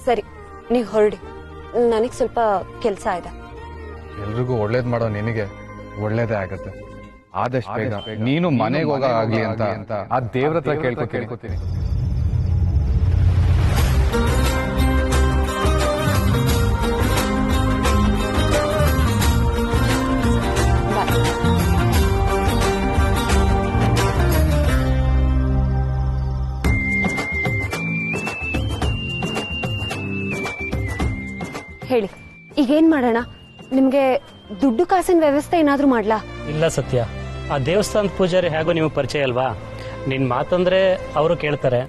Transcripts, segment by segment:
ಸರಿ, ನೀವು ಹೊರಡಿ. ನನಗ್ ಸ್ವಲ್ಪ ಕೆಲಸ ಇದೆ. ಎಲ್ರಿಗೂ ಒಳ್ಳೇದ್ ಮಾಡೋ ನಿನಗೆ ಒಳ್ಳೇದೇ ಆಗತ್ತೆ. ಆದಷ್ಟು ಬೇಗ ನೀನು ಮನೆಗೆ ಹೋಗ ಆಗ್ಲಿ ಅಂತ ಆ ದೇವ್ರ ಹತ್ರ ಕೇಳ್ಕೊತೀನಿ. ಹೇಳಿ, ಈಗೇನ್ ಮಾಡೋಣ? ನಿಮ್ಗೆ ದುಡ್ಡು ಕಾಸಿನ ವ್ಯವಸ್ಥೆ ಏನಾದ್ರೂ ಮಾಡ್ಲಾ? ಇಲ್ಲ ಸತ್ಯ, ಆ ದೇವಸ್ಥಾನದ ಪೂಜಾರಿ ಹೇಗೋ ನಿಮಗೆ ಪರಿಚಯ ಅಲ್ವಾ, ನಿನ್ ಮಾತಂದ್ರೆ ಅವರು ಕೇಳ್ತಾರೆ.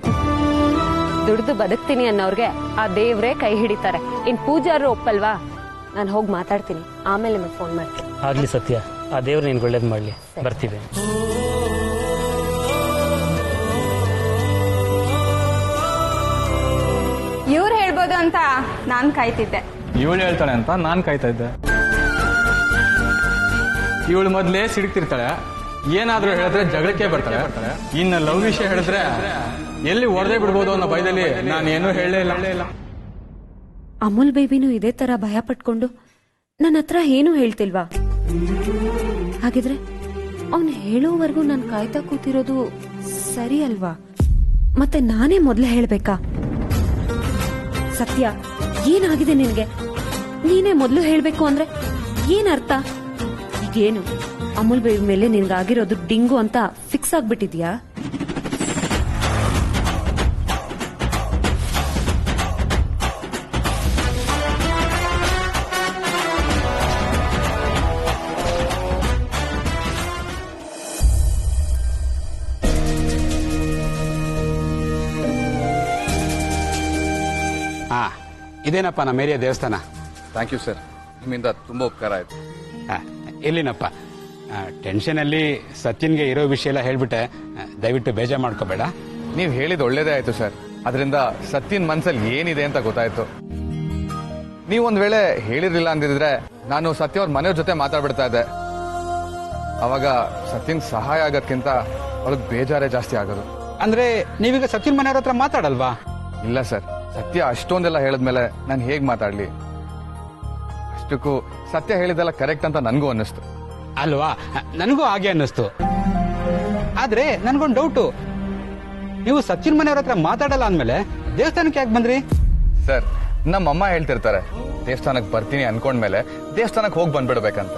ದುಡ್ದು ಬದುಕ್ತೀನಿ ಅನ್ನೋರ್ಗೆ ಆ ದೇವ್ರೇ ಕೈ ಹಿಡಿತಾರೆ. ಇನ್ ಪೂಜಾರು ಒಪ್ಪಲ್ವಾ? ನಾನು ಹೋಗಿ ಮಾತಾಡ್ತೀನಿ, ಆಮೇಲೆ ನಿಮಗೆ ಫೋನ್ ಮಾಡ್ತೀನಿ. ಆಗ್ಲಿ ಸತ್ಯ, ಆ ದೇವ್ರು ನಿನ್ಗೆ ಒಳ್ಳೇದ್ ಮಾಡ್ಲಿ. ಬರ್ತೀವಿ. ಇವ್ರು ಹೇಳ್ಬೋದು ಅಂತ ನಾನ್ ಕಾಯ್ತಿದ್ದೆ. ಇವಳು ಹೇಳ್ತಾಳೆ ಅಂತ ನಾನ್ ಕಾಯ್ತಾ ಇದ್ದೆ. ಇವಳು ಮೊದ್ಲೇ ಸಿಡ್ತಿರ್ತಾಳೆ, ಏನಾದ್ರೂ ಹೇಳಿದ್ರೆ ಜಗಳಕ್ಕೆ ಬರ್ತಾಳೆ. ಇನ್ನು ಲವ್ ವಿಷಯ ಹೇಳಿದ್ರೆ ಎಲ್ಲಿ ಹೊಡೆದೇ ಬಿಡ್ಬೋದು ಅನ್ನೋ ಭಯದಲ್ಲಿ ನಾನು ಏನೂ ಹೇಳಲೇ ಇಲ್ಲ. ಅಮೂಲ್ ಬೇಬಿನೂ ಇದೇ ತರ ಭಯ ಪಟ್ಕೊಂಡು ನನ್ನ ಹತ್ರ ಏನೂ ಹೇಳ್ತಿಲ್ವಾ? ಹಾಗಿದ್ರೆ ಅವ್ನು ಹೇಳೋವರೆಗೂ ನಾನು ಕಾಯ್ತಾ ಕೂತಿರೋದು ಸರಿ ಅಲ್ವಾ? ಮತ್ತೆ ನಾನೇ ಮೊದ್ಲು ಹೇಳ್ಬೇಕಾ? ಸತ್ಯ, ಏನಾಗಿದೆ ನಿನ್ಗೆ? ನೀನೇ ಮೊದ್ಲು ಹೇಳ್ಬೇಕು ಅಂದ್ರೆ ಏನ್ ಅರ್ಥ? ಈಗೇನು ಅಮೂಲ್ ಬೇಬಿ ಮೇಲೆ ನಿನ್ಗಾಗಿರೋದು ಡಿಂಗು ಅಂತ ಫಿಕ್ಸ್ ಆಗ್ಬಿಟ್ಟಿದ್ಯಾ? ಇದೇನಪ್ಪ ನಮ್ಮ ಏರಿಯಾ ದೇವಸ್ಥಾನ. ಥ್ಯಾಂಕ್ ಯು ಸರ್, ನಿಮ್ಮಿಂದ ತುಂಬಾ ಉಪಕಾರ ಆಯ್ತು. ಇಲ್ಲಿನಪ್ಪ, ಟೆನ್ಷನ್ ಅಲ್ಲಿ ಸಚಿನ್ಗೆ ಇರೋ ವಿಷಯ ಎಲ್ಲ ಹೇಳ್ಬಿಟ್ಟೆ. ದಯವಿಟ್ಟು ಬೇಜಾರು ಮಾಡ್ಕೋಬೇಡ. ನೀವ್ ಹೇಳಿದ್ ಒಳ್ಳೇದೇ ಆಯ್ತು ಸರ್. ಅದರಿಂದ ಸತ್ಯನ್ ಮನ್ಸಲ್ಲಿ ಏನಿದೆ ಅಂತ ಗೊತ್ತಾಯ್ತು. ನೀವೊಂದ್ ವೇಳೆ ಹೇಳಿರ್ಲಿಲ್ಲ ಅಂದಿದ್ರೆ ನಾನು ಸತ್ಯ ಅವ್ರ ಮನೆಯವ್ರ ಜೊತೆ ಮಾತಾಡ್ಬಿಡ್ತಾ ಇದ್ದೆ. ಅವಾಗ ಸತ್ಯನ್ ಸಹಾಯ ಆಗೋದ್ಕಿಂತ ಅವ್ರಿಗೆ ಬೇಜಾರೇ ಜಾಸ್ತಿ ಆಗೋದು. ಅಂದ್ರೆ ನೀವೀಗ ಸಚಿನ್ ಮನೆಯವ್ರ ಹತ್ರ ಮಾತಾಡಲ್ವಾ? ಇಲ್ಲ ಸರ್, ಸತ್ಯ ಅಷ್ಟೊಂದೆಲ್ಲ ಹೇಳಿದ್ಮೇಲೆ ನಾನು ಹೇಗ್ ಮಾತಾಡ್ಲಿ? ಅಷ್ಟಕ್ಕೂ ಸತ್ಯ ಹೇಳಿದೆಲ್ಲ ಕರೆಕ್ಟ್ ಅಂತ ನನ್ಗೂ ಅನ್ನಿಸ್ತು. ಅಲ್ವಾ, ನನಗೂ ಹಾಗೆ ಅನ್ನಿಸ್ತು. ಆದ್ರೆ ನನ್ಗೊಂದು ಡೌಟು, ನೀವು ಸಚಿನ್ ಮನೆಯವ್ರ ಹತ್ರ ಮಾತಾಡಲ್ಲ ಅಂದ್ಮೇಲೆ ದೇವಸ್ಥಾನಕ್ಕೆ ಯಾಕೆ ಬಂದ್ರಿ? ಸರ್, ನಮ್ಮಮ್ಮ ಹೇಳ್ತಿರ್ತಾರೆ ದೇವಸ್ಥಾನಕ್ಕೆ ಬರ್ತೀನಿ ಅನ್ಕೊಂಡ್ಮೇಲೆ ದೇವಸ್ಥಾನಕ್ಕೆ ಹೋಗಿ ಬಂದ್ಬಿಡ್ಬೇಕಂತ.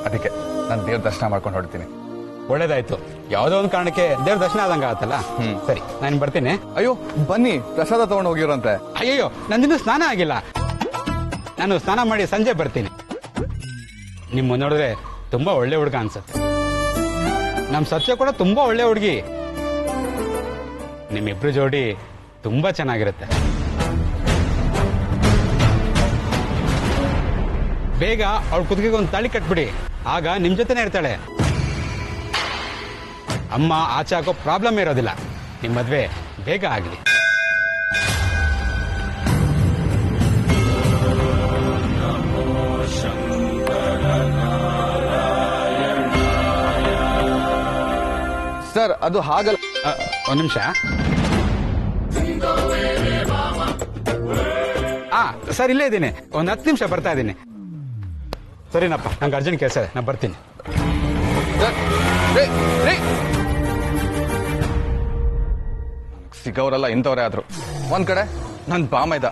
ಅದಕ್ಕೆ ನಾನು ದೇವ್ರ ದರ್ಶನ ಮಾಡ್ಕೊಂಡು ಹೊಡ್ತೀನಿ. ಒಳ್ಳೇದಾಯ್ತು, ಯಾವ್ದೋ ಒಂದು ಕಾರಣಕ್ಕೆ ದೇವ್ರ ದರ್ಶನ ಆದಂಗ ಆಗತ್ತಲ್ಲ. ಸರಿ, ನಾನು ಬರ್ತೀನಿ. ಅಯ್ಯೋ ಬನ್ನಿ, ಪ್ರಸಾದ ತಗೊಂಡು ಹೋಗಿರೋಂತೆ. ಅಯ್ಯೋ, ನಂದಿನ್ನೂ ಸ್ನಾನ ಆಗಿಲ್ಲ. ನಾನು ಸ್ನಾನ ಮಾಡಿ ಸಂಜೆ ಬರ್ತೀನಿ. ನಿಮ್ಮ ನೋಡಿದ್ರೆ ತುಂಬಾ ಒಳ್ಳೆ ಹುಡುಗ ಅನ್ಸುತ್ತೆ. ನಮ್ ಸತ್ಯ ಕೂಡ ತುಂಬಾ ಒಳ್ಳೆ ಹುಡುಗಿ. ನಿಮ್ಮಿಬ್ರು ಜೋಡಿ ತುಂಬಾ ಚೆನ್ನಾಗಿರುತ್ತೆ. ಬೇಗ ಅವಳ ಕುತ್ತಿಗೆಗೆ ಒಂದು ತಾಳಿ ಕಟ್ಬಿಡಿ, ಆಗ ನಿಮ್ ಜೊತೆನೆ ಇರ್ತಾಳೆ. ಅಮ್ಮ ಆಚೆ ಹಾಕೋ ಪ್ರಾಬ್ಲಮ್ ಇರೋದಿಲ್ಲ. ನಿಮ್ ಮದ್ವೆ ಬೇಗ ಆಗ್ಲಿ. ಸರ್, ಅದು ಹಾಗಲ್ಲ. ಒಂದ್ ನಿಮಿಷ. ಸರ್, ಇಲ್ಲೇ ಇದ್ದೀನಿ. ಒಂದ್ 10 ನಿಮಿಷ ಬರ್ತಾ ಇದ್ದೀನಿ. ಸರಿನಪ್ಪ, ನಂಗೆ ಅರ್ಜೆಂಟ್ ಕೆಲಸ ಇದೆ, ನಾನು ಬರ್ತೀನಿ. ಸಿಗೋರೆಲ್ಲ ಇಂಥವ್ರೇ ಆದ್ರು. ಒಂದ್ ಕಡೆ ನನ್ ಬಾಮೈದ,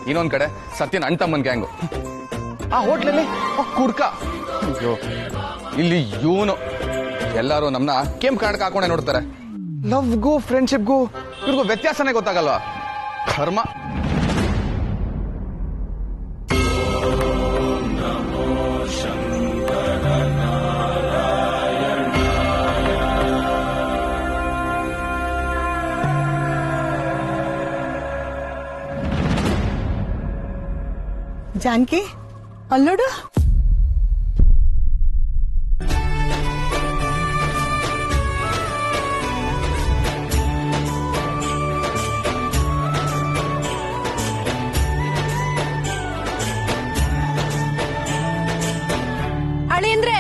ಇನ್ನೊಂದ್ ಕಡೆ ಸತ್ಯನ್ ಅಣ್ತಮ್ಮನ್ ಗ್ಯಾಂಗು. ಆ ಹೋಟ್ಲಲ್ಲಿ ಕುಡ್ಕ, ಇಲ್ಲಿ ಇವನು. ಎಲ್ಲಾರು ನಮ್ನ ಕೆಂಪ್ ಕಾಣಕ ಹಾಕೊಂಡೆ ನೋಡ್ತಾರೆ. ಲವ್ಗೂ ಫ್ರೆಂಡ್ಶಿಪ್ಗೂ ಇವ್ರಿಗೂ ವ್ಯತ್ಯಾಸನೇ ಗೊತ್ತಾಗಲ್ವಾ? ಕರ್ಮ. ಜಾನಕಿ, ಅಲ್ಲೋಡು. ಅಳಿಯಂದ್ರೆ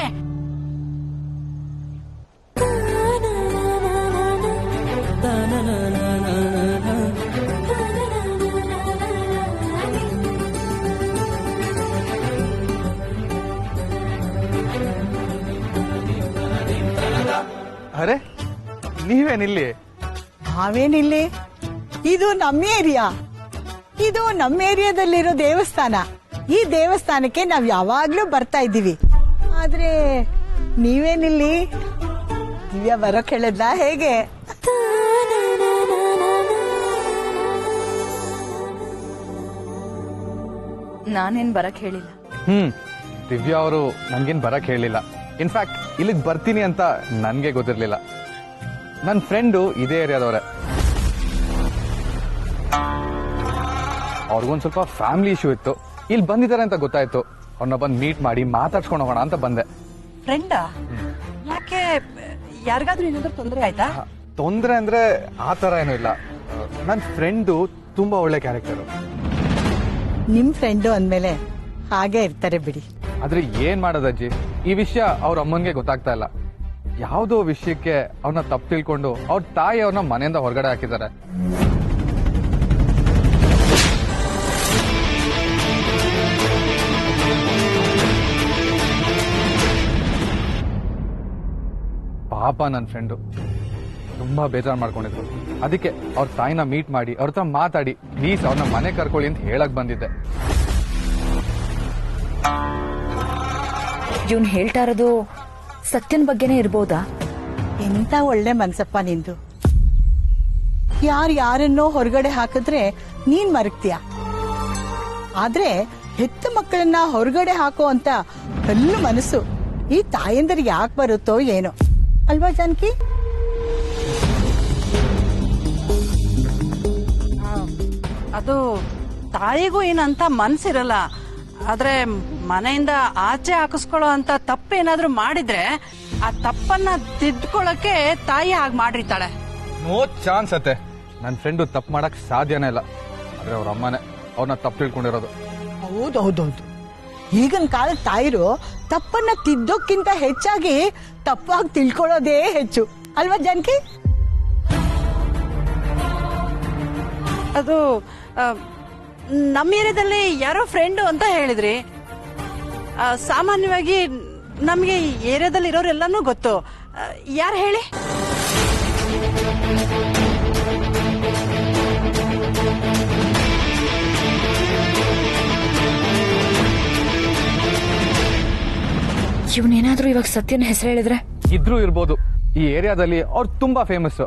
ಅರೆ ನೀವೇನಿಲ್ಲಿ? ನಾವೇನಿಲ್ಲಿ, ಇದು ನಮ್ಮ ಏರಿಯಾ. ಇದು ನಮ್ಮ ಏರಿಯಾದಲ್ಲಿರೋ ದೇವಸ್ಥಾನ. ಈ ದೇವಸ್ಥಾನಕ್ಕೆ ನಾವ್ ಯಾವಾಗ್ಲೂ ಬರ್ತಾ ಇದ್ದೀವಿ. ಆದ್ರೆ ನೀವೇನಿಲ್ಲಿ? ದಿವ್ಯಾ ಬರೋಕ್ ಹೇಳಿದ್ಲಾ ಹೇಗೆ? ನಾನೇನ್ ಬರಕ್ ಹೇಳಿಲ್ಲ. ದಿವ್ಯಾ ಅವರು ನನ್ಗೇನ್ ಬರಕ್ ಹೇಳಿಲ್ಲ. ಇನ್ಫ್ಯಾಕ್ಟ್ ಇಲ್ಲಿಗೆ ಬರ್ತೀನಿ ಅಂತ ನನ್ಗೆ ಗೊತ್ತಿರ್ಲಿಲ್ಲ. ನನ್ನ ಫ್ರೆಂಡು ಇದೇ ಏರಿಯಾದವ್ರೆ. ಅವ್ರಿಗೊಂದ್ ಸ್ವಲ್ಪ ಫ್ಯಾಮಿಲಿ ಇಶ್ಯೂ ಇತ್ತು. ಇಲ್ಲಿ ಬಂದಿದ್ದಾರೆ ಅಂತ ಗೊತ್ತಾಯ್ತು. ಅವ್ರನ್ನ ಬಂದು ಮೀಟ್ ಮಾಡಿ ಮಾತಾಡ್ಸ್ಕೊಂಡು ಹೋಗೋಣ ಅಂತ ಬಂದೆ. ಫ್ರೆಂಡಾ? ಯಾಕೆ, ಯಾರಿಗಾದ್ರೂ ಏನಾದ್ರೂ ತೊಂದರೆ ಆಯ್ತಾ? ತೊಂದ್ರೆ ಅಂದ್ರೆ ಆ ತರ ಏನೂ ಇಲ್ಲ. ನನ್ನ ಫ್ರೆಂಡು ತುಂಬಾ ಒಳ್ಳೆ ಕ್ಯಾರೆಕ್ಟರ್. ನಿಮ್ ಫ್ರೆಂಡು ಅಂದ್ಮೇಲೆ ಹಾಗೆ ಇರ್ತಾರೆ ಬಿಡಿ. ಆದ್ರೆ ಏನ್ ಮಾಡೋದಜ್ಜಿ, ಈ ವಿಷಯ ಅವ್ರ ಅಮ್ಮನ್ಗೆ ಗೊತ್ತಾಗ್ತಾ ಇಲ್ಲ. ಯಾವ್ದೋ ವಿಷಯಕ್ಕೆ ಅವ್ರನ್ನ ತಪ್ಪು ತಿಳ್ಕೊಂಡು ಅವ್ರ ತಾಯಿ ಅವ್ರನ್ನ ಮನೆಯಿಂದ ಹೊರಗಡೆ ಹಾಕಿದ್ದಾರೆ. ಪಾಪ ನನ್ನ ಫ್ರೆಂಡು ತುಂಬಾ ಬೇಜಾರು ಮಾಡ್ಕೊಂಡಿದ್ರು. ಅದಕ್ಕೆ ಅವ್ರ ತಾಯಿನ ಮೀಟ್ ಮಾಡಿ ಅವ್ರ ಹತ್ರ ಮಾತಾಡಿ ಪ್ಲೀಸ್ ಅವ್ರನ್ನ ಮನೆ ಕರ್ಕೊಳ್ಳಿ ಅಂತ ಹೇಳಕ್ ಬಂದಿದ್ದೆ. ಇವ್ನ್ ಹೇಳ್ತಾ ಇರೋದು ಸತ್ಯನ್ ಬಗ್ಗೆನೇ ಇರ್ಬೋದಾ? ಎಂತ ಒಳ್ಳೆ ಮನ್ಸಪ್ಪ ನಿಂದು. ಯಾರನ್ನೋ ಹೊರಗಡೆ ಹಾಕಿದ್ರೆ ನೀನ್ ಮರಗ್ತೀಯ. ಆದ್ರೆ ಹೆತ್ತ ಮಕ್ಕಳನ್ನ ಹೊರಗಡೆ ಹಾಕೋ ಅಂತ ಕಲ್ಲು ಮನಸ್ಸು ಈ ತಾಯಂದರಿಗೆ ಯಾಕೆ ಬರುತ್ತೋ ಏನೋ, ಅಲ್ವಾ ಜಾನಕಿ? ಅದು ತಾಯಿಗೂ ಏನಂತ ಮನ್ಸಿರಲ್ಲ. ಆದ್ರೆ ಮನೆಯಿಂದ ಆಚೆ ಹಾಕಿಸ್ಕೊಳ್ಳೋ ಅಂತ ತಪ್ಪೇನಾದ್ರೂ ಮಾಡಿದ್ರೆ ಆ ತಪ್ಪನ್ನ ತಿದ್ಕೊಳ್ಳಕ್ಕೆ ತಾಯಿ ಹಾಗೆ ಮಾಡಿರ್ತಾಳೆ. ನೋ ಚಾನ್ಸ್ ಅತ್ತೆ. ನನ್ನ ಫ್ರೆಂಡು ತಪ್ಪು ಮಾಡಕ್ ಸಾಧ್ಯನೇ ಇಲ್ಲ. ಆದ್ರೆ ಅವ್ರ ಅಮ್ಮನೇ ಅವ್ರನ್ನ ತಪ್ಪು ತಿಳ್ಕೊಂಡಿರೋದು. ಹೌದೌದೌದು. ಈಗಿನ ಕಾಲದ ತಾಯಿರು ತಪ್ಪನ್ನ ತಿದ್ದೋಕ್ಕಿಂತ ಹೆಚ್ಚಾಗಿ ತಪ್ಪಾಗಿ ತಿಳ್ಕೊಳ್ಳೋದೇ ಹೆಚ್ಚು, ಅಲ್ವಾ ಜಾನಕಿ? ಅದು ನಮ್ಮ ಏರಿಯಾದಲ್ಲಿ ಯಾರೋ ಫ್ರೆಂಡು ಅಂತ ಹೇಳಿದ್ರಿ. ಸಾಮಾನ್ಯವಾಗಿ ನಮ್ಗೆ ಈ ಏರಿಯಾದಲ್ಲಿ ಇರೋರೆಲ್ಲಾನು ಗೊತ್ತು. ಯಾರು ಹೇಳಿ? ಇವನೇನಾದ್ರೂ ಇವಾಗ ಸತ್ಯನ ಹೆಸರು ಹೇಳಿದ್ರೆ? ಇದ್ರೂ ಇರ್ಬೋದು. ಈ ಏರಿಯಾದಲ್ಲಿ ಅವ್ರು ತುಂಬಾ ಫೇಮಸ್.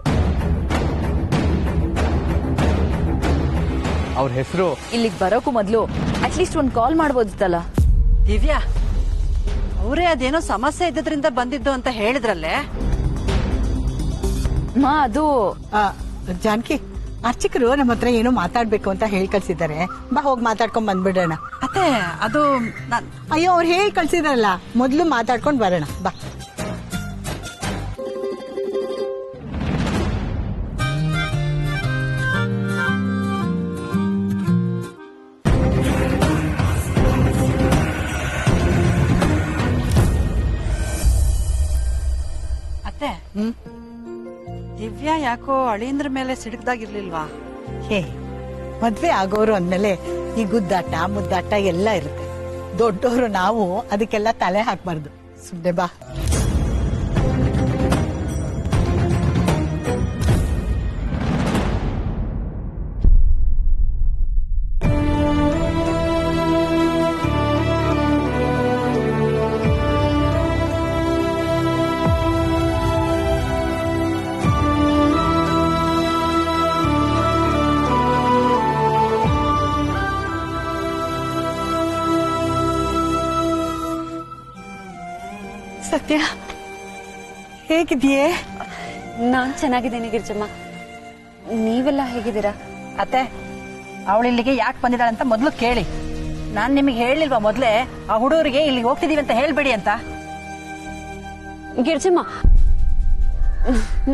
ಅವ್ರ ಹೆಸರು ಇಲ್ಲಿಗೆ ಬರೋಕು ಮೊದ್ಲು ಅಟ್ಲೀಸ್ಟ್ ಒಂದ್ ಕಾಲ್ ಮಾಡ್ಬೋದಿತ್ತಲ್ಲ. ದಿವ್ಯಾ, ಅವರೇ ಅದೇನೋ ಸಮಸ್ಯೆ ಇದ್ದದ್ರಿಂದ ಬಂದಿದ್ದು ಅಂತ ಹೇಳಿದ್ರಲ್ಲೇ. ಅದು ಜಾನಕಿ, ಅರ್ಚಕರು ನಮ್ಮ ಹತ್ರ ಏನೋ ಮಾತಾಡ್ಬೇಕು ಅಂತ ಹೇಳಿ ಕಳ್ಸಿದ್ದಾರೆ. ಬಾ ಹೋಗಿ ಮಾತಾಡ್ಕೊಂಡ್ ಬಂದ್ಬಿಡೋಣ. ಅತ್ತೆ, ಅದು ಅಯ್ಯೋ, ಅವ್ರು ಹೇಳಿ ಕಳ್ಸಿದಾರಲ್ಲ, ಮೊದ್ಲು ಮಾತಾಡ್ಕೊಂಡ್ ಬರೋಣ ಬಾ. ಅತ್ತೆ, ದಿವ್ಯಾ ಯಾಕೋ ಅಳಿಯಂದ್ರ ಮೇಲೆ ಸಿಡಕ್ದಾಗಿರ್ಲಿಲ್ವಾ? ಹೇ, ಮದ್ವೆ ಆಗೋರು ಅಂದ್ಮೇಲೆ ಈ ಗುದ್ದಾಟ ಮುದ್ದಾಟ ಎಲ್ಲ ಇರುತ್ತೆ. ದೊಡ್ಡವರು ನಾವು ಅದಕ್ಕೆಲ್ಲ ತಲೆ ಹಾಕ್ಬಾರ್ದು. ಸುಮ್ಮನೆ ಬಾ. ಸತ್ಯ, ಹೇಗಿದೆಯೇ? ನಾನ್ ಚೆನ್ನಾಗಿದ್ದೀನಿ ಗಿರ್ಜಮ್ಮ. ನೀವೆಲ್ಲ ಹೇಗಿದ್ದೀರಾ? ಅತ್ತೆ, ಅವಳಿಲ್ಲಿಗೆ ಯಾಕೆ ಬಂದಿದ್ದಾಳೆ ಅಂತ ಮೊದ್ಲು ಕೇಳಿ. ನಾನ್ ನಿಮಗೆ ಹೇಳಿಲ್ವಾ ಮೊದ್ಲೇ ಆ ಹುಡುಗರಿಗೆ ಇಲ್ಲಿಗೆ ಹೋಗ್ತಿದೀವಿ ಅಂತ ಹೇಳ್ಬೇಡಿ ಅಂತ? ಗಿರ್ಜಮ್ಮ,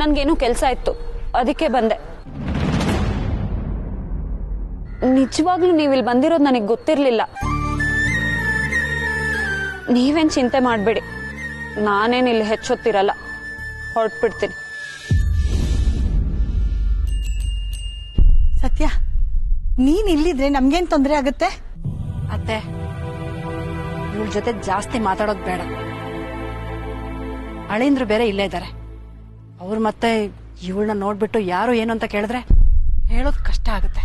ನನ್ಗೇನೋ ಕೆಲ್ಸ ಇತ್ತು, ಅದಕ್ಕೆ ಬಂದೆ. ನಿಜವಾಗ್ಲೂ ನೀವಿಲ್ಲಿ ಬಂದಿರೋದು ನನಗೆ ಗೊತ್ತಿರ್ಲಿಲ್ಲ. ನೀವೇನ್ ಚಿಂತೆ ಮಾಡ್ಬೇಡಿ, ನಾನೇನ್ ಇಲ್ಲಿ ಹೆಚ್ಚೊತ್ತಿರಲ್ಲ, ಹೊರಟ್ಬಿಡ್ತೀನಿ. ಸತ್ಯ, ನೀನ್ ಇಲ್ಲಿದ್ರೆ ನಮ್ಗೇನ್ ತೊಂದರೆ ಆಗುತ್ತೆ? ಅತ್ತೆ, ಇವಳ ಜೊತೆ ಜಾಸ್ತಿ ಮಾತಾಡೋದು ಬೇಡ. ಅಳಿಂದ್ರು ಬೇರೆ ಇಲ್ಲೇ ಇದ್ದಾರೆ. ಅವ್ರು ಮತ್ತೆ ಇವಳನ್ನ ನೋಡ್ಬಿಟ್ಟು ಯಾರು ಏನು ಅಂತ ಕೇಳಿದ್ರೆ ಹೇಳೋದು ಕಷ್ಟ ಆಗುತ್ತೆ.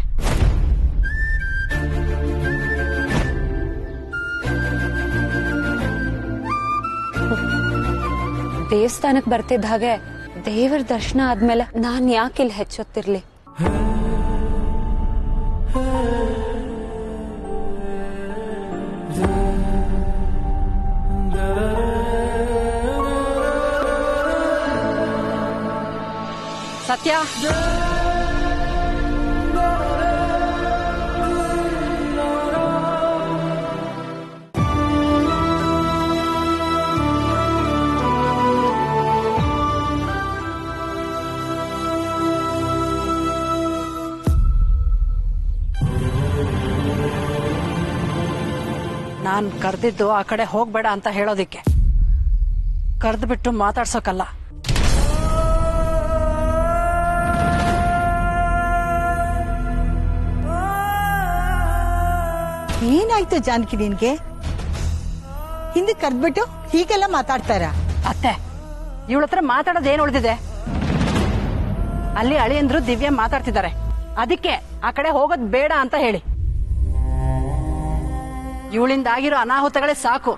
ದೇವಸ್ಥಾನಕ್ ಬರ್ತಿದ್ದ ಹಾಗೆ ದೇವರ ದರ್ಶನ ಆದ್ಮೇಲೆ ನಾನ್ ಯಾಕಿಲ್ಲಿ ಹೆಚ್ಚೊತ್ತಿರ್ಲಿ? ಸತ್ಯ, ನಾನ್ ಕರೆದಿದ್ದು ಆ ಕಡೆ ಹೋಗ್ಬೇಡ ಅಂತ ಹೇಳೋದಿಕ್ಕೆ, ಕರೆದು ಬಿಟ್ಟು ಮಾತಾಡ್ಸೋಕಲ್ಲ. ಏನಾಯ್ತು ಜಾನಕಿ ನಿನ್ಗೆ? ಹಿಂದೆ ಕರೆದ್ಬಿಟ್ಟು ಹೀಗೆಲ್ಲ ಮಾತಾಡ್ತಾರ? ಅತ್ತೆ, ಇವಳ ಹತ್ರ ಮಾತಾಡೋದು ಏನ್ ಉಳಿದಿದೆ? ಅಲ್ಲಿ ಅಳಿಯಂದ್ರು ದಿವ್ಯ ಮಾತಾಡ್ತಿದ್ದಾರೆ, ಅದಕ್ಕೆ ಆ ಕಡೆ ಹೋಗೋದ್ ಬೇಡ ಅಂತ ಹೇಳಿ. ಇವಳಿಂದ ಆಗಿರೋ ಅನಾಹುತಗಳೇ ಸಾಕು.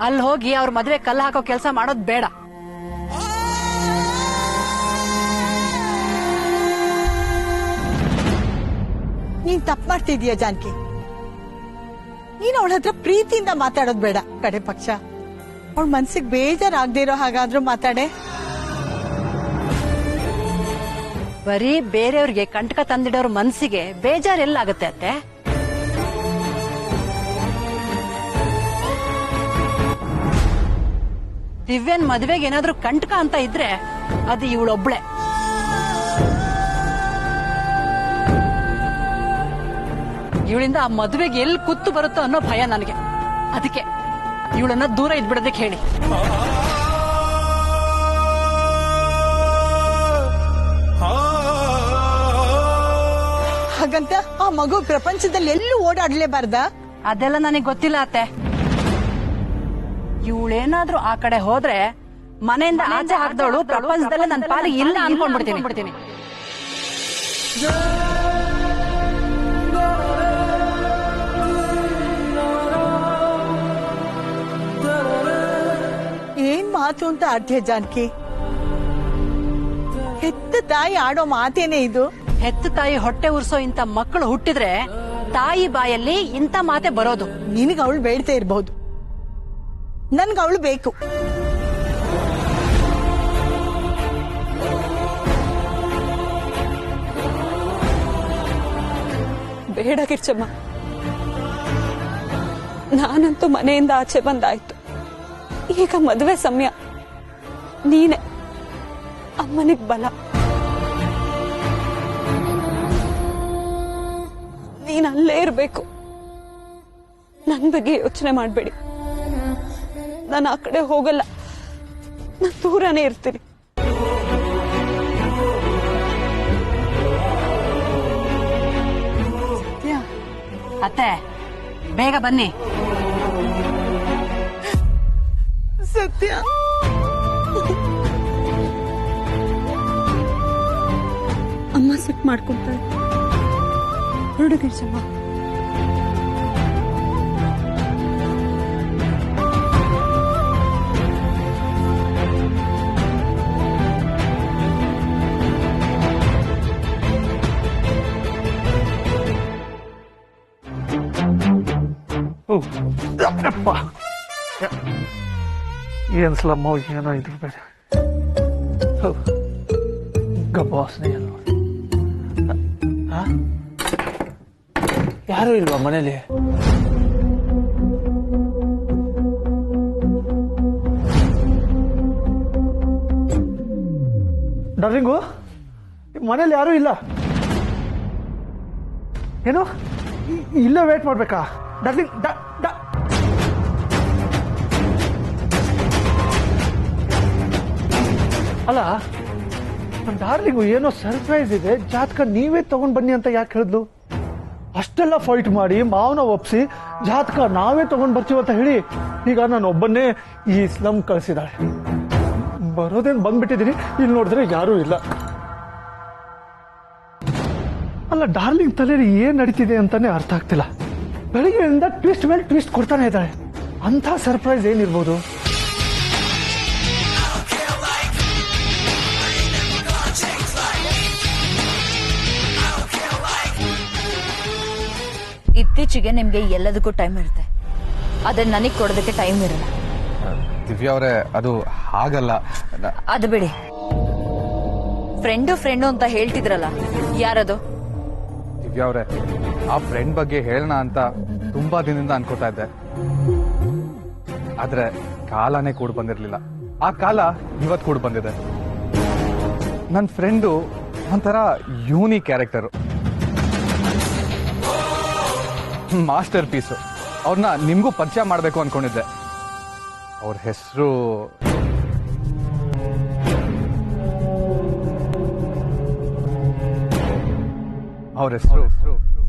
ಅಲ್ಲಿ ಹೋಗಿ ಅವ್ರ ಮದ್ವೆ ಕಲ್ಲು ಹಾಕೋ ಕೆಲಸ ಮಾಡೋದ್ ಬೇಡ. ನೀನ್ ತಪ್ಪು ಮಾಡ್ತಿದೀಯ ಜಾನಕಿ. ನೀನ್ ಅವಳ ಹತ್ರ ಪ್ರೀತಿಯಿಂದ ಮಾತಾಡೋದ್ ಬೇಡ. ಕಡೆ ಪಕ್ಷ ಅವಳ ಮನ್ಸಿಗೆ ಬೇಜಾರಾಗದೇ ಇರೋ ಹಾಗಾದ್ರೂ ಮಾತಾಡೆ. ಬರೀ ಬೇರೆಯವ್ರಿಗೆ ಕಂಟಕ ತಂದಿಡೋರ್ ಮನ್ಸಿಗೆ ಬೇಜಾರೆಲ್ಲಾಗತ್ತೆ ಅತ್ತೆ? ದಿವ್ಯನ್ ಮದ್ವೆಗೆ ಏನಾದ್ರೂ ಕಂಟಕ ಅಂತ ಇದ್ರೆ ಅದು ಇವಳೊಬ್ಳೆ. ಇವಳಿಂದ ಆ ಮದುವೆಗೆ ಎಲ್ಲಿ ಕುತ್ತು ಬರುತ್ತೋ ಅನ್ನೋ ಭಯ ನನಗೆ. ಅದಕ್ಕೆ ಇವಳನ್ನ ದೂರ ಇದ್ಬಿಡೋದಕ್ಕೆ ಹೇಳಿ. ಹಾಗಂತ ಆ ಮಗು ಪ್ರಪಂಚದಲ್ಲಿ ಎಲ್ಲೂ ಓಡಾಡ್ಲೇಬಾರ್ದ? ಅದೆಲ್ಲ ನನಗೆ ಗೊತ್ತಿಲ್ಲ ಅತ್ತೆ. ಇವಳೇನಾದ್ರೂ ಆ ಕಡೆ ಹೋದ್ರೆ ಮನೆಯಿಂದ ಆಚೆ ಹಾಕ್ದವಳು ಪ್ರಪಂಚದಲ್ಲೇ ನನ್ನ ಪಾಲಿಗೆ ಇಲ್ಲ ಅನ್ಕೊಂಡ್ಬಿಡ್ತೀನಿ. ಏನ್ ಮಾತು ಅಂತ ಅರ್ಥ ಜಾನಕಿ? ಹೆತ್ತ ತಾಯಿ ಆಡೋ ಮಾತೇನೆ ಇದು? ಹೆತ್ತ ತಾಯಿ ಹೊಟ್ಟೆ ಉರ್ಸೋ ಇಂತ ಮಕ್ಕಳು ಹುಟ್ಟಿದ್ರೆ ತಾಯಿ ಬಾಯಲ್ಲಿ ಇಂಥ ಮಾತೆ ಬರೋದು. ನಿನಗ ಅವಳು ಬೇಡ್ತಾ ಇರ್ಬಹುದು, ನನ್ಗ ಅವಳು ಬೇಕು. ಬೇಡ ಕಿರ್ಚಮ್ಮ, ನಾನಂತೂ ಮನೆಯಿಂದ ಆಚೆ ಬಂದಾಯ್ತು. ಈಗ ಮದುವೆ ಸಮಯ. ನೀನೆ ಅಮ್ಮನಿಗೆ ಬಲ. ನೀನ್ ಅಲ್ಲೇ ಇರ್ಬೇಕು. ನನ್ ಬಗ್ಗೆ ಯೋಚನೆ ಮಾಡ್ಬೇಡಿ. ನಾನು ಆ ಕಡೆ ಹೋಗಲ್ಲ, ನಾನು ದೂರನೇ ಇರ್ತೀನಿ. ಅತ್ತೆ, ಬೇಗ ಬನ್ನಿ. ಸತ್ಯ, ಅಮ್ಮ ಸಿಟ್ ಮಾಡ್ಕೊಂತಾಳೆ. ನೋಡು ಗಿರ್ಜಮ್ಮ, ಏನ್ ಸ್ಲಮ್ಮೋ ಏನೋ ಇದ್ರ ಬೇರೆ ಗಬ್ಬಾಸ್ನೆ ಏನೋ. ಯಾರು ಇಲ್ವಾ ಮನೇಲಿ? ಡಾರ್ಲಿಂಗು, ಮನೇಲಿ ಯಾರು ಇಲ್ಲ ಏನು? ಇಲ್ಲೇ ವೇಟ್ ಮಾಡ್ಬೇಕಾ ಡಾರ್ಲಿಂಗ್? ಅಲ್ಲ, ನನ್ನ ಡಾರ್ಲಿಂಗು ಏನೋ ಸರ್ಪ್ರೈಸ್ ಇದೆ, ಜಾತಕ ನೀವೇ ತಗೊಂಡ್ ಬನ್ನಿ ಅಂತ ಯಾಕೆ ಹೇಳಿದ್ಲು? ಅಷ್ಟೆಲ್ಲ ಫೈಟ್ ಮಾಡಿ ಮಾವನ ಒಪ್ಸಿ ಜಾತಕ ನಾವೇ ತಗೊಂಡ್ ಬರ್ತೀವಿ ಅಂತ ಹೇಳಿ ಈಗ ನಾನು ಒಬ್ಬನ್ನೇ ಈ ಸ್ಲಮ್ ಕಳಿಸಿದಾಳೆ. ಬರೋದೇನ್ ಬಂದ್ಬಿಟ್ಟಿದ್ದೀನಿ, ಇಲ್ಲಿ ನೋಡಿದ್ರೆ ಯಾರೂ ಇಲ್ಲ. ಅಲ್ಲ ಡಾರ್ಲಿಂಗ್ ತಲೆಯಲ್ಲಿ ಏನ್ ನಡೀತಿದೆ ಅಂತಾನೆ ಅರ್ಥ ಆಗ್ತಿಲ್ಲ. ಬೆಳಿಗ್ಗೆಯಿಂದ ಟ್ವಿಸ್ಟ್ ಮೇಲೆ ಟ್ವಿಸ್ಟ್ ಕೊಡ್ತಾನೆ ಇದ್ದಾಳೆ. ಅಂಥ ಸರ್ಪ್ರೈಸ್ ಏನಿರ್ಬೋದು? ಇತ್ತೀಚೆಗೆ ನಿಮ್ಗೆ ಎಲ್ಲದಕ್ಕೂ ಟೈಮ್ ಇರುತ್ತೆ, ಅದನ್ನ ನನಗ್ ಕೊಡೋದಕ್ಕೆ ಟೈಮ್ ಇರಲ್ಲ. ದಿವ್ಯಾ ಅವರೇ, ಅದು ಹಾಗಲ್ಲ. ಅದು ಬಿಡಿ, ಫ್ರೆಂಡು ಅಂತ ಹೇಳ್ತಿದ್ರಲ್ಲ, ಯಾರದು? ದಿವ್ಯಾ ಅವರೇ, ಆ ಫ್ರೆಂಡ್ ಬಗ್ಗೆ ಹೇಳೋಣ ಅಂತ ತುಂಬಾ ದಿನದಿಂದ ಅನ್ಕೋತಾ ಇದ್ದೆ. ಆದ್ರೆ ಕಾಲನೇ ಕೂಡ ಬಂದಿರ್ಲಿಲ್ಲ. ಆ ಕಾಲ ಇವತ್ತು ಕೂಡ ಬಂದಿದೆ. ನನ್ನ ಫ್ರೆಂಡು ಒಂಥರ ಯೂನಿಕ್ ಕ್ಯಾರೆಕ್ಟರು, ಮಾಸ್ಟರ್ ಪೀಸು. ಅವ್ರನ್ನ ನಿಮ್ಗೂ ಪರಿಚಯ ಮಾಡಬೇಕು ಅನ್ಕೊಂಡಿದ್ದೆ. ಅವ್ರ ಹೆಸರು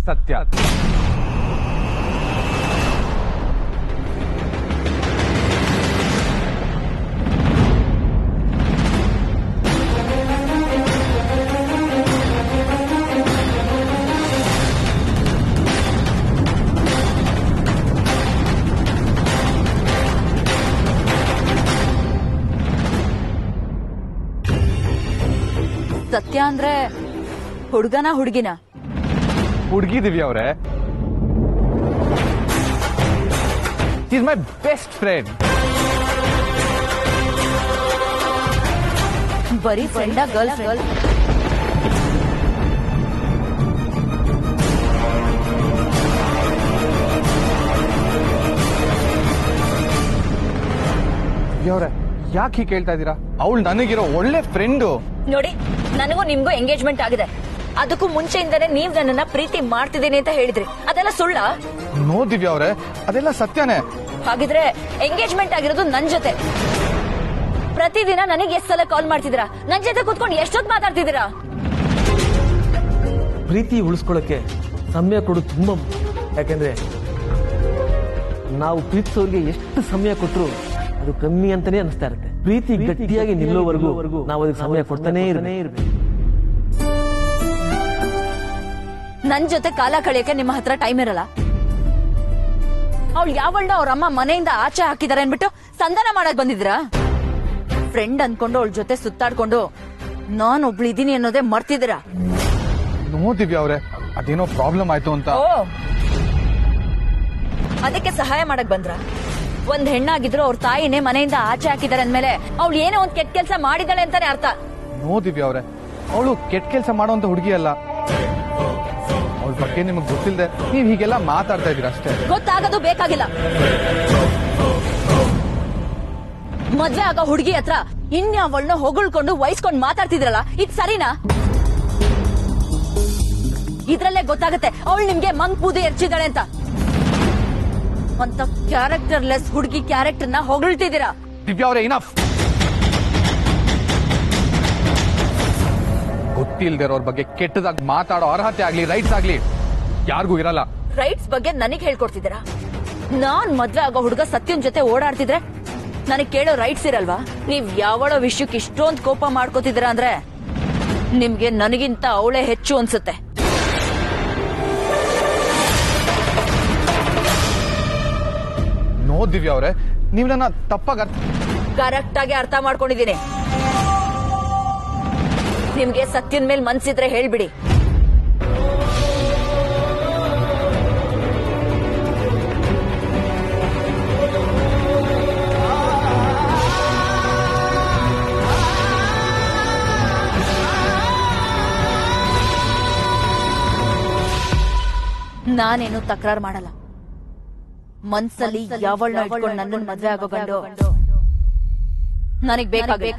ಸತ್ಯ. ಸತ್ಯ ಅಂದ್ರೆ ಹುಡುಗನ ಹುಡುಗಿನ? ಹುಡುಗಿ ದಿವ್ಯಾ ಅವರೇ. Is my best friend. ಬರೀ ಫ್ರೆಂಡ, ಗರ್ಲ್ ಫ್ರೆಂಡ್? ದಿವ್ಯಾ ಅವರೇ, ಯಾಕೆ ಹೀಗೆ ಕೇಳ್ತಾ ಇದ್ದೀರಾ? ಅವಳು ನನಗಿರೋ ಒಳ್ಳೆ ಫ್ರೆಂಡು. ನೋಡಿ, ನನಗೂ ನಿಮ್ಗೂ ಎಂಗೇಜ್ಮೆಂಟ್ ಆಗಿದೆ. ಅದಕ್ಕೂ ಮುಂಚೆಯಿಂದನೇ ನೀವ್ ನನ್ನನ್ನ ಪ್ರೀತಿ ಮಾಡ್ತಿದ್ದೀನಿ ಅಂತ ಹೇಳಿದ್ರಿ, ಅದೆಲ್ಲ ಸುಳ್ಳ? ನೋ ದಿವ್ಯಾ ಅವರೇ, ಅದೆಲ್ಲ ಸತ್ಯನೇ. ಹಾಗಿದ್ರೆ ಎಂಗೇಜ್ಮೆಂಟ್ ಆಗಿರೋದು ನನ್ ಜೊತೆ. ಪ್ರತಿದಿನ ನನಗೆ ಎಷ್ಟು ಸಲ ಕಾಲ್ ಮಾಡ್ತಿದ್ದೀರಾ? ನನ್ ಜೊತೆ ಕೂತ್ಕೊಂಡು ಎಷ್ಟೊತ್ತು ಮಾತಾಡ್ತಿದ್ದೀರಾ? ಪ್ರೀತಿ ಉಳಿಸ್ಕೊಳ್ಳೋಕೆ ಸಮಯ ಕೊಡು ತುಂಬಾ, ಯಾಕಂದ್ರೆ ನಾವು ಪ್ರೀತಿಸೋರಿಗೆ ಎಷ್ಟು ಸಮಯ ಕೊಟ್ಟರು ಅದು ಕಮ್ಮಿ ಅಂತಾನೆ ಅನಿಸ್ತಾ ಇರುತ್ತೆ. ಪ್ರೀತಿ ಗಟ್ಟಿಯಾಗಿ ನಿಲ್ಲೋವರೆಗೂ ನಾವು ಅದಕ್ಕೆ ಸಮಯ ಕೊಡ್ತಾನೆ ಇರಬೇಕು. ನನ್ ಜೊತೆ ಕಾಲ ಕಳೆಯಕ್ಕೆ ನಿಮ್ಮ ಹತ್ರ ಟೈಮ್ ಇರಲ್ಲ. ಅವಳು ಯಾವಳ್ನ ಅವ್ರ ಅಮ್ಮ ಮನೆಯಿಂದ ಆಚೆ ಹಾಕಿದಾರೆ ಅನ್ಬಿಟ್ಟು ಸಂಧಾನ ಮಾಡಕ್ ಬಂದಿದ್ರಾ? ಫ್ರೆಂಡ್ ಅನ್ಕೊಂಡು ಅವಳ ಜೊತೆ ಸುತ್ತಾಡ್ಕೊಂಡು ನಾನ್ ಒಬ್ಳಿದೀನಿ ಅನ್ನೋದೇ ಮರ್ತಿದ್ದೀರಾ? ನೋ ದಿವ್ಯಾ ಅವರೇ, ಅದೇನೋ ಪ್ರಾಬ್ಲಮ್ ಆಯ್ತು ಅಂತ. ಅದಕ್ಕೆ ಸಹಾಯ ಮಾಡಕ್ ಬಂದ್ರ? ಒಂದ್ ಹೆಣ್ಣಾಗಿದ್ರು ಅವ್ರ ತಾಯಿನೇ ಮನೆಯಿಂದ ಆಚೆ ಹಾಕಿದಾರೆ ಅಂದ್ಮೇಲೆ ಅವಳು ಏನೋ ಒಂದ್ ಕೆಟ್ಟ ಕೆಲಸ ಮಾಡಿದಾಳೆ ಅಂತಾನೆ ಅರ್ಥ. ನೋ ದಿವ್ಯಾ ಅವರೇ, ಅವಳು ಕೆಟ್ಟ ಕೆಲಸ ಮಾಡುವಂತ ಹುಡುಗಿ ಅಲ್ಲ. ಅವಳ ಬಗ್ಗೆ ನಿಮಗ್ ಗೊತ್ತಿಲ್ಲದೆ ನೀವ್ ಹೀಗೆಲ್ಲ ಮಾತಾಡ್ತಾ ಇದೀರ ಅಷ್ಟೇ. ಗೊತ್ತಾಗೋದು ಬೇಕಾಗಿಲ್ಲ. ಮದ್ವೆ ಆಗ ಹುಡುಗಿ ಹತ್ರ ಇನ್ಯಾವಳನ್ನ ಹೊಗಳ್ಕೊಂಡು ವಹಿಸ್ಕೊಂಡು ಮಾತಾಡ್ತಿದ್ರಲ್ಲ, ಇದ್ ಸರಿನಾ? ಇದ್ರಲ್ಲೇ ಗೊತ್ತಾಗತ್ತೆ ಅವಳು ನಿಮ್ಗೆ ಮಂಗ್ ಪೂದೆ ಎರ್ಚಿದಾಳೆ ಅಂತ. ಅಂತ ಕ್ಯಾರೆಕ್ಟರ್ಲೆಸ್ ಹುಡುಗಿ ಕ್ಯಾರೆಕ್ಟರ್ನ ಹೊಗಳ್ತಿದ್ದೀರಾ. ದಿವ್ಯಾ ಅವರೇ, ಇನಫ್. ಗೊತ್ತಿಲ್ದಿರೋರ್ ಬಗ್ಗೆ ಕೆಟ್ಟದಾಗಿ ಮಾತಾಡೋ ಅರ್ಹತೆ ಆಗ್ಲಿ, ರೈಟ್ಸ್ ಆಗ್ಲಿ ಯಾರಿಗೂ ಇರಲ್ಲ. ರೈಟ್ಸ್ ಬಗ್ಗೆ ನನಗ್ ಹೇಳ್ಕೊಡ್ತಿದ್ದೀರಾ? ನಾನ್ ಮದ್ವೆ ಆಗೋ ಹುಡುಗ ಸತ್ಯನ್ ಜೊತೆ ಓಡಾಡ್ತಿದ್ರೆ ನನಗ್ ಕೇಳೋ ರೈಟ್ಸ್ ಇರಲ್ವಾ? ನೀವ್ ಯಾವಳೋ ವಿಷಯಕ್ಕೆ ಇಷ್ಟೊಂದು ಕೋಪ ಮಾಡ್ಕೋತಿದ್ದೀರಾ ಅಂದ್ರೆ ನಿಮ್ಗೆ ನನಗಿಂತ ಅವಳೇ ಹೆಚ್ಚು ಅನ್ಸುತ್ತೆ. ನೋ ದಿವ್ಯಾ ಅವರೇ, ನೀವ್ ನನ್ನ ತಪ್ಪಾಗ ಕರೆಕ್ಟ್ ಆಗಿ ಅರ್ಥ ಮಾಡ್ಕೊಂಡಿದ್ದೀನಿ. ನಿಮ್ಗೆ ಸತ್ಯನ್ ಮೇಲೆ ಮನ್ಸಿದ್ರೆ ಹೇಳ್ಬಿಡಿ. ನಾನೇನು ತಕರಾರು ಮಾಡಲ್ಲ. ಮನ್ಸಲ್ಲಿ ಯಾವಳನ್ನ ಇಟ್ಕೊಂಡು ನನ್ನನ್ನು ಮದ್ವೆ ಆಗೋ ಗಂಡು ನನಗ್ ಬೇಕಾಗಲ್ಲ.